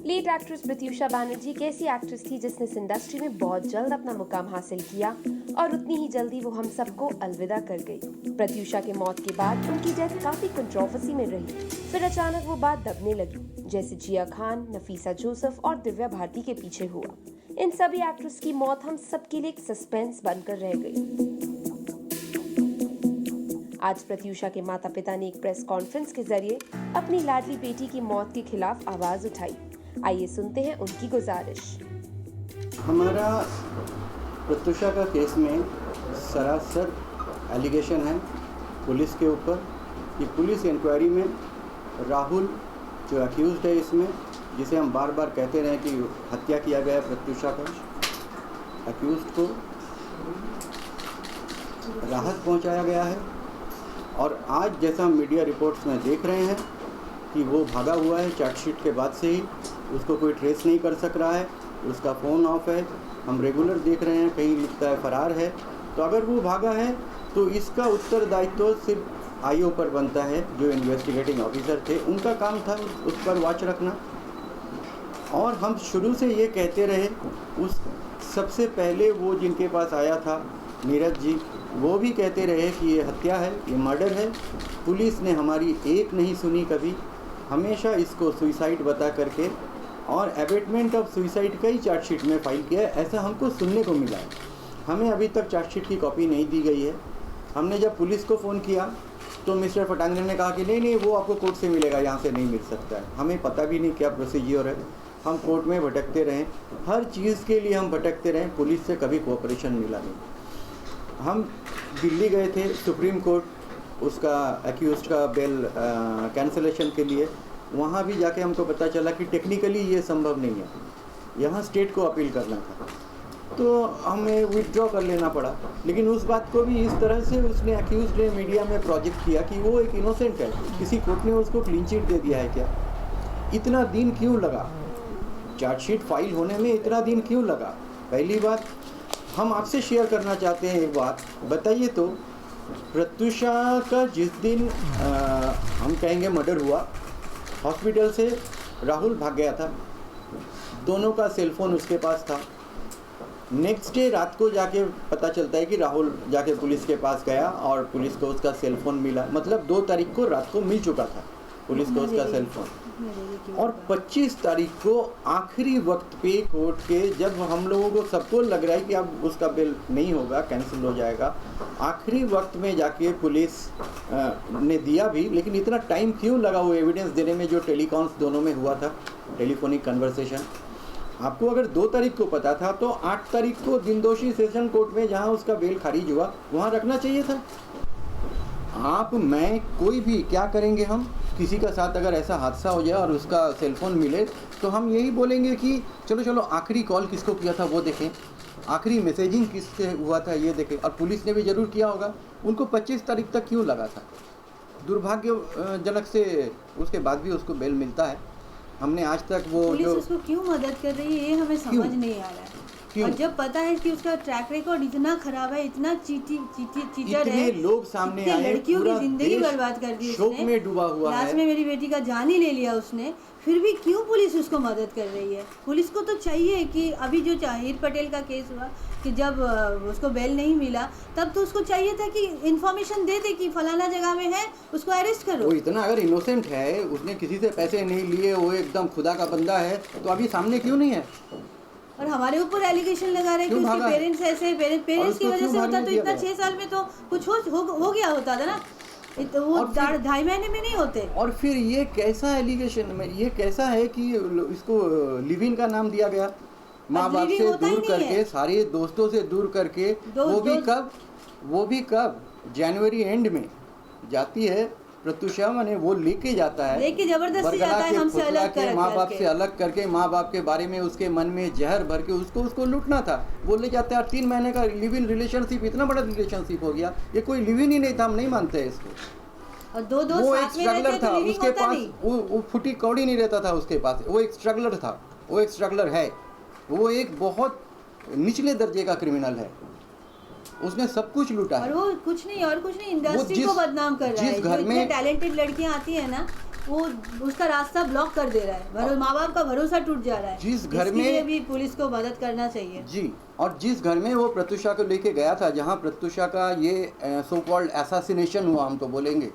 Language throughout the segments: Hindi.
लीड एक्ट्रेस प्रत्यूषा बैनर्जी एक ऐसी एक्ट्रेस थी जिसने इस इंडस्ट्री में बहुत जल्द अपना मुकाम हासिल किया और उतनी ही जल्दी वो हम सबको अलविदा कर गई। प्रत्यूषा के मौत के बाद उनकी डेथ काफी कंट्रोवर्सी में रही। फिर अचानक वो बात दबने लगी, जैसे जिया खान, नफीसा जोसेफ और दिव्या भारती के पीछे हुआ। इन सभी एक्ट्रेस की मौत हम सबके लिए एक सस्पेंस बनकर रह गई। आज प्रत्यूषा के माता पिता ने एक प्रेस कॉन्फ्रेंस के जरिए अपनी लाडली बेटी की मौत के खिलाफ आवाज उठाई। आइए सुनते हैं उनकी गुजारिश। हमारा प्रत्यूषा का केस में सरासर एलिगेशन है पुलिस के ऊपर कि पुलिस इंक्वायरी में राहुल जो अक्यूज्ड है इसमें, जिसे हम बार बार कहते रहे कि हत्या किया गया है प्रत्यूषा का, अक्यूज्ड को राहत पहुंचाया गया है। और आज जैसा हम मीडिया रिपोर्ट्स में देख रहे हैं कि वो भागा हुआ है, चार्जशीट के बाद से ही उसको कोई ट्रेस नहीं कर सक रहा है, उसका फ़ोन ऑफ है। हम रेगुलर देख रहे हैं कहीं लिखता है फरार है। तो अगर वो भागा है तो इसका उत्तरदायित्व सिर्फ आईओ पर बनता है, जो इन्वेस्टिगेटिंग ऑफिसर थे उनका काम था उस पर वॉच रखना। और हम शुरू से ये कहते रहे, उस सबसे पहले वो जिनके पास आया था नीरज जी, वो भी कहते रहे कि ये हत्या है, ये मर्डर है। पुलिस ने हमारी एक नहीं सुनी कभी, हमेशा इसको सुइसाइड बता करके और एबेटमेंट ऑफ सुइसाइड का ही चार्जशीट में फाइल किया है, ऐसा हमको सुनने को मिला है। हमें अभी तक चार्जशीट की कॉपी नहीं दी गई है। हमने जब पुलिस को फ़ोन किया तो मिस्टर फटांगरे ने कहा कि नहीं वो आपको कोर्ट से मिलेगा, यहाँ से नहीं मिल सकता है। हमें पता भी नहीं क्या प्रोसीजर है। हम कोर्ट में भटकते रहें, हर चीज़ के लिए हम भटकते रहें, पुलिस से कभी कोऑपरेशन मिला नहीं। हम दिल्ली गए थे सुप्रीम कोर्ट, उसका एक्यूज्ड का बेल कैंसलेशन के लिए। वहाँ भी जाके हमको पता चला कि टेक्निकली ये संभव नहीं है, यहाँ स्टेट को अपील करना था, तो हमें विथड्रॉ कर लेना पड़ा। लेकिन उस बात को भी इस तरह से उसने एक्यूज्ड ने मीडिया में प्रोजेक्ट किया कि वो एक इनोसेंट है, किसी कोर्ट ने उसको क्लीन चिट दे दिया है क्या। इतना दिन क्यों लगा चार्जशीट फाइल होने में, इतना दिन क्यों लगा? पहली बात हम आपसे शेयर करना चाहते हैं एक बात, बताइए तो प्रत्यूषा का जिस दिन हम कहेंगे मर्डर हुआ, हॉस्पिटल से राहुल भाग गया था, दोनों का सेलफोन उसके पास था। नेक्स्ट डे रात को जाके पता चलता है कि राहुल जाके पुलिस के पास गया और पुलिस को उसका सेलफोन मिला। मतलब 2 तारीख को रात को मिल चुका था पुलिस को उसका सेलफोन। और 25 तारीख को आखिरी वक्त पे कोर्ट के, जब हम लोगों को सबको लग रहा है कि अब उसका बेल नहीं होगा, कैंसिल हो जाएगा, आखिरी वक्त में जाके पुलिस ने दिया भी। लेकिन इतना टाइम क्यों लगा वो एविडेंस देने में, जो टेलीकॉन्स दोनों में हुआ था, टेलीफोनिक कन्वर्सेशन। आपको अगर 2 तारीख को पता था तो 8 तारीख को दिनदोषी सेशन कोर्ट में, जहां उसका बेल खारिज हुआ, वहां रखना चाहिए था। आप, मैं, कोई भी क्या करेंगे हम? किसी का साथ अगर ऐसा हादसा हो जाए और उसका सेलफोन मिले तो हम यही बोलेंगे कि चलो आखिरी कॉल किसको किया था वो देखें, आखिरी मैसेजिंग किससे हुआ था ये देखें। और पुलिस ने भी ज़रूर किया होगा। उनको 25 तारीख तक क्यों लगा था? दुर्भाग्यजनक से उसके बाद भी उसको बेल मिलता है। हमने आज तक वो पुलिस उसको क्यों मदद कर रही है ये हमें समझ नहीं आ रहा है। और जब पता है कि उसका ट्रैक रिकॉर्ड इतना खराब है, इतना चीटर है, लोग सामने आए, लड़कियों की जिंदगी बर्बाद कर दी, शोक में डूबा हुआ है, लास्ट में मेरी बेटी का जान ही ले लिया उसने, फिर भी क्यों पुलिस उसको मदद कर रही है? पुलिस को तो चाहिए कि अभी जो हिर पटेल का केस हुआ कि जब उसको बेल नहीं मिला, तब तो उसको चाहिए था कि इन्फॉर्मेशन दे कि फलाना जगह में है, उसको अरेस्ट करो। वो इतना अगर इनोसेंट है, उसने किसी से पैसे नहीं लिए, वो एकदम खुदा का बंदा है, तो अभी सामने क्यों नहीं है? और हमारे ऊपर एलिगेशन लगा रहे हैं कि उसके पेरेंट्स ऐसे, पेरेंट्स की वजह से होता तो इतना 6 साल में तो कुछ हो गया होता था ना, वो 2.5 महीने में नहीं होते। और फिर ये कैसा एलिगेशन में, ये कैसा है कि इसको लिव इन का नाम दिया गया, माँ बाप से दूर करके, सारे दोस्तों से दूर करके, वो भी कब जनवरी एंड में जाती है प्रत्यूषा, माने वो लेके जाता है, लेके जबरदस्ती जाता है, हमसे अलग कर माँ बाप से अलग करके, माँ बाप के बारे में उसके मन में जहर भर के उसको लूटना था, वो ले जाता है। 3 महीने का लिव इन रिलेशनशिप, इतना बड़ा रिलेशनशिप हो गया, ये कोई लिव इन ही नहीं था, हम नहीं मानते इसको। और दो वो एक स्ट्रगलर था उसके पास, वो फुटी कौड़ी नहीं रहता था उसके पास, वो एक स्ट्रगलर था, वो एक स्ट्रगलर है, वो एक बहुत निचले दर्जे का क्रिमिनल है। उसने सब कुछ लूटा है और वो कुछ नहीं इंडस्ट्री को बदनाम कर रहा है। जो इतने टैलेंटेड लड़कियां आती है ना, वो उसका रास्ता ब्लॉक कर दे रहा है, माँ बाप का भरोसा टूट जा रहा है। जिस घर इसके लिए में भी पुलिस को मदद करना चाहिए जी, और जिस घर में वो प्रत्युषा को लेके गया था, जहाँ प्रत्युषा का ये सो कॉल्ड असैसिनेशन हुआ, हम तो बोलेंगे,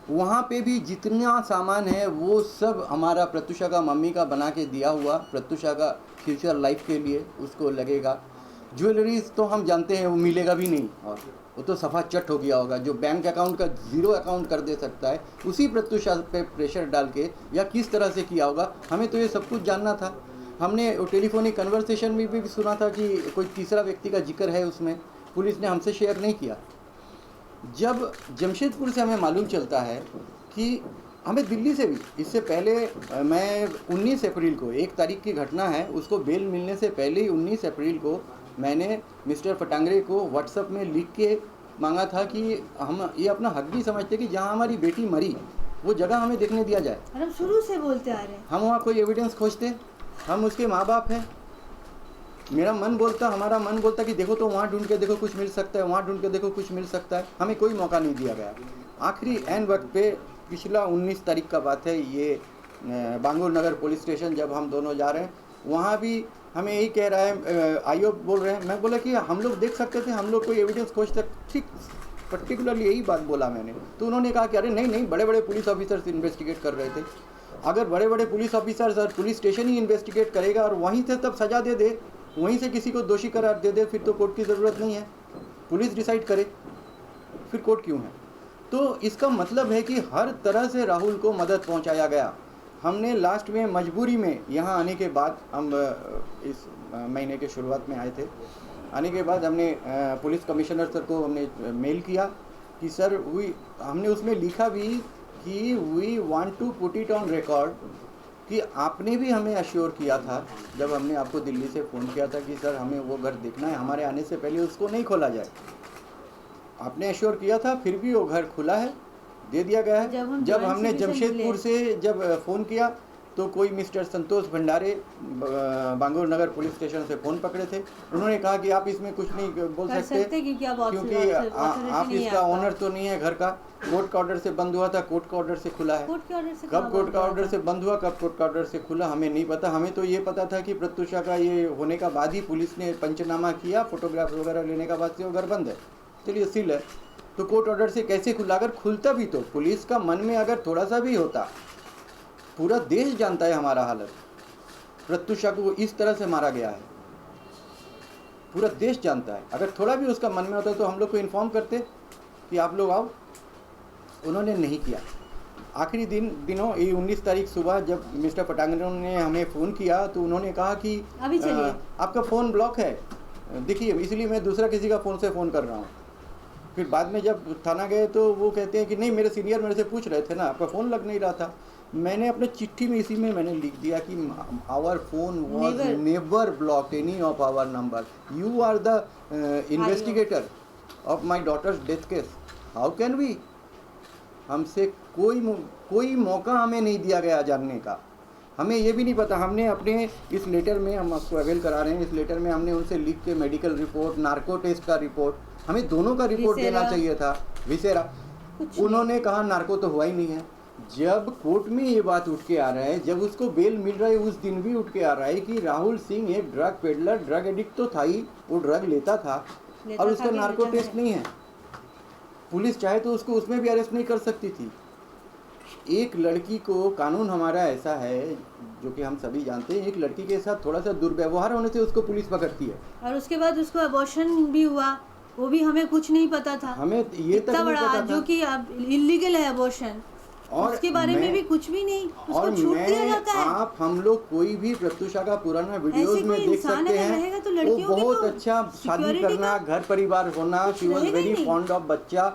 वहाँ पे भी जितना सामान है वो सब हमारा प्रत्युषा का मम्मी का बना के दिया हुआ, प्रत्युषा का फ्यूचर लाइफ के लिए उसको लगेगा। ज्वेलरीज तो हम जानते हैं वो मिलेगा भी नहीं, और वो तो सफ़ा चट हो गया होगा। जो बैंक अकाउंट का ज़ीरो अकाउंट कर दे सकता है, उसी प्रत्युषा पे प्रेशर डाल के या किस तरह से किया होगा, हमें तो ये सब कुछ जानना था। हमने टेलीफोनिक कन्वर्सेशन में भी सुना था कि कोई तीसरा व्यक्ति का जिक्र है उसमें, पुलिस ने हमसे शेयर नहीं किया। जब जमशेदपुर से हमें मालूम चलता है कि हमें दिल्ली से भी, इससे पहले मैं 19 अप्रैल को, 1 तारीख की घटना है, उसको बेल मिलने से पहले ही 19 अप्रैल को मैंने मिस्टर फटांगरे को व्हाट्सएप में लिख के मांगा था कि हम ये अपना हक भी समझते कि जहाँ हमारी बेटी मरी वो जगह हमें देखने दिया जाए। और हम शुरू से बोलते आ रहे हैं, हम वहाँ कोई एविडेंस खोजते, हम उसके माँ बाप हैं। मेरा मन बोलता, हमारा मन बोलता कि देखो तो वहाँ ढूंढ के देखो कुछ मिल सकता है, वहाँ ढूंढ के देखो कुछ मिल सकता है। हमें कोई मौका नहीं दिया गया। आखिरी एन वक्त पे, पिछला 19 तारीख का बात है, ये बांगुर नगर पुलिस स्टेशन जब हम दोनों जा रहे हैं, वहाँ भी हमें यही कह रहा है, आईओ बोल रहे हैं। मैं बोला कि हम लोग देख सकते थे, हम लोग कोई एविडेंस खोज तक, ठीक पर्टिकुलरली यही बात बोला मैंने। तो उन्होंने कहा कि अरे नहीं नहीं, बड़े बड़े पुलिस ऑफिसर्स इन्वेस्टिगेट कर रहे थे। अगर बड़े बड़े पुलिस ऑफिसर्स और पुलिस स्टेशन ही इन्वेस्टिगेट करेगा और वहीं से तब सज़ा दे दे, वहीं से किसी को दोषी करार दे दे, फिर तो कोर्ट की ज़रूरत नहीं है, पुलिस डिसाइड करे, फिर कोर्ट क्यों है। तो इसका मतलब है कि हर तरह से राहुल को मदद पहुंचाया गया। हमने लास्ट में मजबूरी में यहाँ आने के बाद, हम इस महीने के शुरुआत में आए थे, आने के बाद हमने पुलिस कमिश्नर सर को हमने मेल किया कि सर हमने उसमें लिखा भी कि we want to put it on record कि आपने भी हमें अश्योर किया था जब हमने आपको दिल्ली से फ़ोन किया था कि सर हमें वो घर देखना है, हमारे आने से पहले उसको नहीं खोला जाए। आपने अश्योर किया था, फिर भी वो घर खुला है, दे दिया गया है। जब हमने जमशेदपुर से जब फ़ोन किया तो कोई मिस्टर संतोष भंडारे बांगुर नगर पुलिस स्टेशन से फ़ोन पकड़े थे। उन्होंने कहा कि आप इसमें कुछ नहीं बोल सकते क्योंकि आप इसका ओनर तो नहीं है घर का। कोर्ट का ऑर्डर से बंद हुआ था, कोर्ट का ऑर्डर से खुला है। कब कोर्ट का ऑर्डर से बंद हुआ, कब कोर्ट का ऑर्डर से खुला, हमें नहीं पता। हमें तो ये पता था कि प्रत्युषा का ये होने का बाद ही पुलिस ने पंचनामा किया, फोटोग्राफ वगैरह लेने का बाद से वो घर बंद है, चलिए सील है। तो कोर्ट ऑर्डर से कैसे खुला? अगर खुलता भी तो पुलिस का मन में अगर थोड़ा सा भी होता, पूरा देश जानता है हमारा हालत, प्रत्युषा को इस तरह से मारा गया है, पूरा देश जानता है। अगर थोड़ा भी उसका मन में होता तो हम लोग को इन्फॉर्म करते कि आप लोग आओ, उन्होंने नहीं किया। आखिरी दिनों ये 19 तारीख सुबह जब मिस्टर फटांगरे ने हमें फ़ोन किया तो उन्होंने कहा कि अभी चलिए आपका फ़ोन ब्लॉक है, देखिए, इसलिए मैं दूसरा किसी का फ़ोन से फ़ोन कर रहा हूँ। फिर बाद में जब थाना गए तो वो कहते हैं कि नहीं, मेरे सीनियर मेरे से पूछ रहे थे ना, आपका फ़ोन लग नहीं रहा था। मैंने अपने चिट्ठी में इसी में मैंने लिख दिया कि our phone was never blocked any of our number, you are the investigator of my daughter's death case, how can we. हमसे कोई मौका हमें नहीं दिया गया जानने का, हमें ये भी नहीं पता। हमने अपने इस लेटर में, हम आपको अवेल करा रहे हैं, इस लेटर में हमने उनसे लिख के मेडिकल रिपोर्ट, नार्को टेस्ट का रिपोर्ट, हमें दोनों का रिपोर्ट देना चाहिए था, विसेरा। उन्होंने कहा नार्को तो हुआ ही नहीं है। जब कोर्ट में ये बात उठ के आ रहा है, जब उसको बेल मिल रहा है, उस दिन भी उठ के आ रहा है कि राहुल सिंह एक ड्रग पेडलर, ड्रग एडिक्ट तो था ही, वो ड्रग लेता था और उसका नार्को टेस्ट नहीं है। पुलिस चाहे तो उसको उसमें भी अरेस्ट नहीं कर सकती थी। एक लड़की को, कानून हमारा ऐसा है जो कि हम सभी जानते हैं, एक लड़की के साथ थोड़ा सा दुर्व्यवहार होने से उसको पुलिस पकड़ती है। और उसके बाद उसको अबॉर्शन भी हुआ, वो भी हमें कुछ नहीं पता था, हमें ये तक नहीं पता था, जो कि इलीगल है अबॉर्शन, और उसके बारे में भी कुछ भी नहीं, उसको छूट दिया जाता है। आप हम लोग कोई भी प्रत्युषा का पुराना वीडियोस में देख सकते हैं, तो वो बहुत अच्छा शादी करना, घर परिवार होना, she was very fond of बच्चा,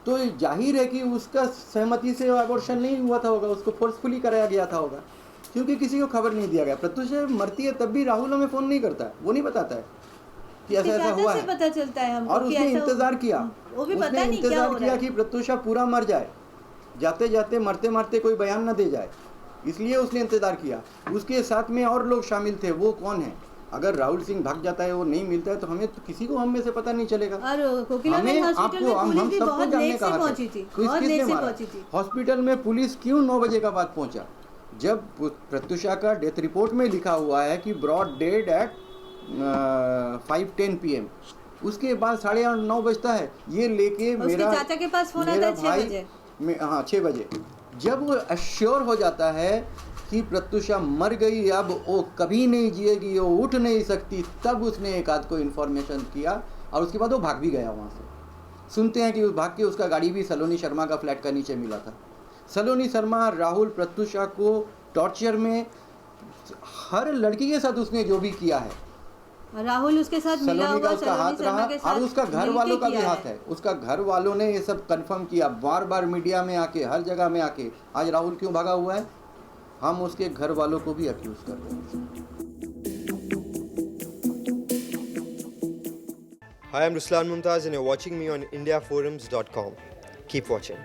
तो जाहिर है कि उसका सहमति से अबॉर्शन नहीं हुआ था होगा, उसको फोर्सफुली कराया गया था होगा, क्योंकि किसी को खबर नहीं दिया गया। प्रत्युषा मरती है तब भी राहुल हमें फ़ोन नहीं करता है, वो नहीं बताता है कि ऐसा ऐसा हुआ है, पता चलता है हमको, और उसने इंतज़ार किया, उसने इंतज़ार किया कि प्रत्युषा पूरा मर जाए, जाते जाते मरते मरते कोई बयान न दे जाए, इसलिए उसने इंतज़ार किया। उसके साथ में और लोग शामिल थे, वो कौन है अगर राहुल सिंह भाग जाता है, वो नहीं मिलता है, तो हमें तो किसी को हम में से पता नहीं चलेगा। और कोकिलाबेन हॉस्पिटल में पुलिस भी बहुत लेट से पहुंची थी, बहुत लेट से पहुंची थी। हॉस्पिटल में पुलिस क्यों 9 बजे का बाद पहुंचा? जब प्रत्युषा का डेथ रिपोर्ट में लिखा हुआ है कि ब्रॉड डेड एट 5:10 PM, उसके बाद 8:30-9 बजता है, ये लेके मेरा चाचा के पास फोन आता है 6 बजे। हाँ 6 बजे, जब वो अश्योर हो जाता है कि प्रत्युषा मर गई, अब वो कभी नहीं जिएगी, वो उठ नहीं सकती, तब उसने एक आध को इन्फॉर्मेशन किया और उसके बाद वो भाग भी गया वहाँ से। सुनते हैं कि उस भाग के उसका गाड़ी भी सलोनी शर्मा का फ्लैट का नीचे मिला था। सलोनी शर्मा, राहुल, प्रत्युषा को टॉर्चर में, हर लड़की के साथ उसने जो भी किया है, राहुल उसके साथ मिला सलोनी का हुआ, उसका हाथ रहा और उसका घर वालों का भी हाथ है। उसका घर वालों ने ये सब कंफर्म किया, बार बार मीडिया में आके, हर जगह में आके। आज राहुल क्यों भागा हुआ है? हम उसके घर वालों को भी अक्यूज कर रहे हैं। Hi, I'm Ruslan Mumtaz and you're watching me on indiaforums.com. Keep watching.